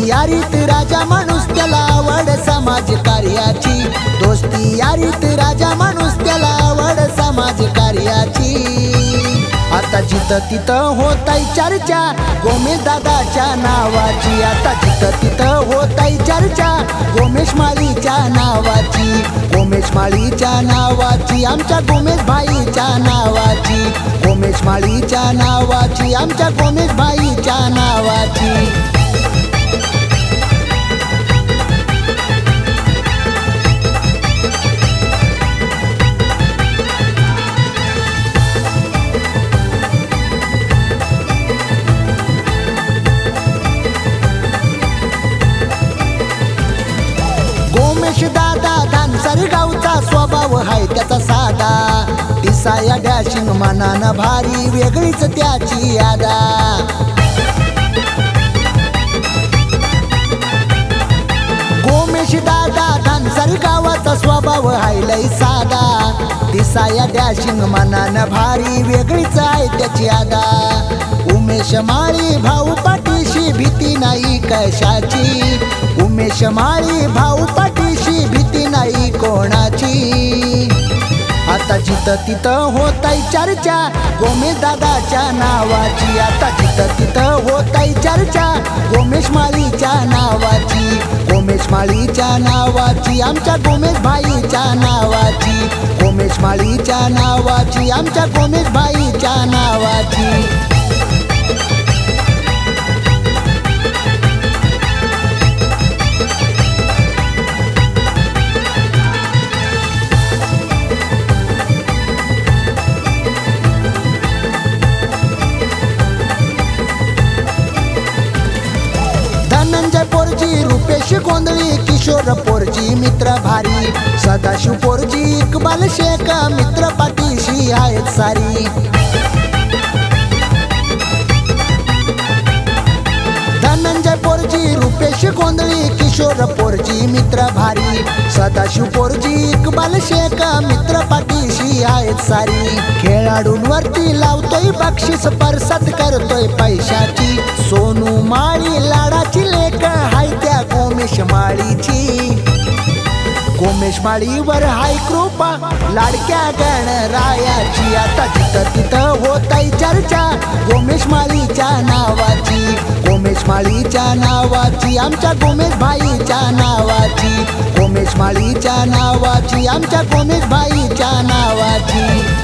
दोस्ती यारीत राजा माणूस त्याला आवड समाज कार्याची, दोस्ती यारीत राजा माणूस त्याला आवड समाज कार्याची। आता जिथं तिथं होताय चर्चा गोमेश दादाच्या नावाची, आता जिथं तिथं होताय चर्चा गोमेश माळीच्या नावाची, गोमेश माळीच्या नावाची, आमच्या गोमेश भाईच्या नावाची, गोमेश माळीच्या नावाची, आमच्या गोमेश भाईच्या नावाची। गोमेश दादा धानसर गावचा स्वभाव हाय त्याचा साधा, दिसाया डॅशिंग मनानं भारी वेगळीच त्याची यादा। गोमेश दादा धानसर गावाचा स्वभाव हाय लय साधा, दिसाया डॅशिंग मनानं भारी वेगळीच आहे त्याची यादा। उमेश माळी भाऊ पाठीशी भीती नाही कशाची, उमेश माळी भाऊ पाठीशी भीती नाही कोणाची। आता जिथं तिथं होताय चर्चा गोमेश दादाच्या नावाची, आता जिथं तिथं होताय चर्चा गोमेश माळीच्या नावाची, गोमेश माळीच्या नावाची, आमच्या गोमेश भाईच्या नावाची, गोमेश माळीच्या नावाची, आमच्या गोमेश भाईच्या नावाची। धनंजय पोरजी, रुपेश गोंधळी, किशोर पोरजी मित्र भारी, सदाशिव पोरजी, इकबाल शेख मित्र पाठीशी आहेत सारी। धनंजय पोरजी, रुपेश गोंधळी, किशोर पोरजी मित्र भारी, सदाशिव पोरजी, इकबाल शेख मित्र पाठीशी आहेत सारी। खेळाडूंवरती लावतोय बक्षीस परसात करतोय पैशाची, सोनू माळी लाडाची लेक हाय त्या गोमेश माळीची, गोमेश माळीवर हाय कृपा लाडक्या गणरायाची। आता जिथं तिथं होताय चर्चा गोमेश माळीच्या नावाची, गोमेश माळीच्या नावाची, आमच्या गोमेश भाईच्या नावाची, गोमेश माळीच्या नावाची, आमच्या गोमेश भाईच्या नावाची।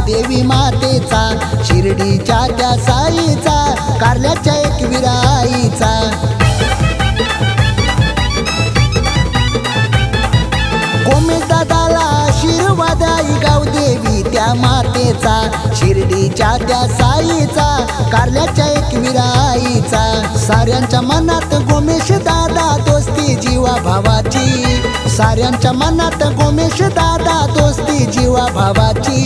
देवी मातेचा, शिर्डीच्या त्या साईचा, कारल्याच्या एक विराईचा, गोमेश दादाला आशीर्वाद आई गाव देवी त्या मातेचा, शिर्डीच्या त्या साईचा, कारल्याच्या एक विराईचा। साऱ्यांच्या मनात गोमेश दादा दोस्ती जीवा भावाची, साऱ्यांच्या मनात गोमेश दादा दोस्ती जीवा भावाची।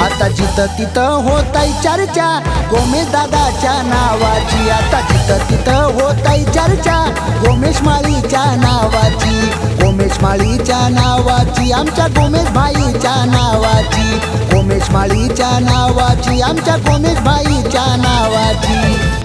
आता जिथं तिथं होताय चर्चा गोमेश दादाच्या नावाची, आता जिथं तिथं होताय चर्चा गोमेश माळीच्या नावाची, गोमेश माळीच्या नावाची, आमच्या गोमेश भाईच्या नावाची, गोमेश माळीच्या नावाची, आमच्या गोमेश भाईच्या नावाची।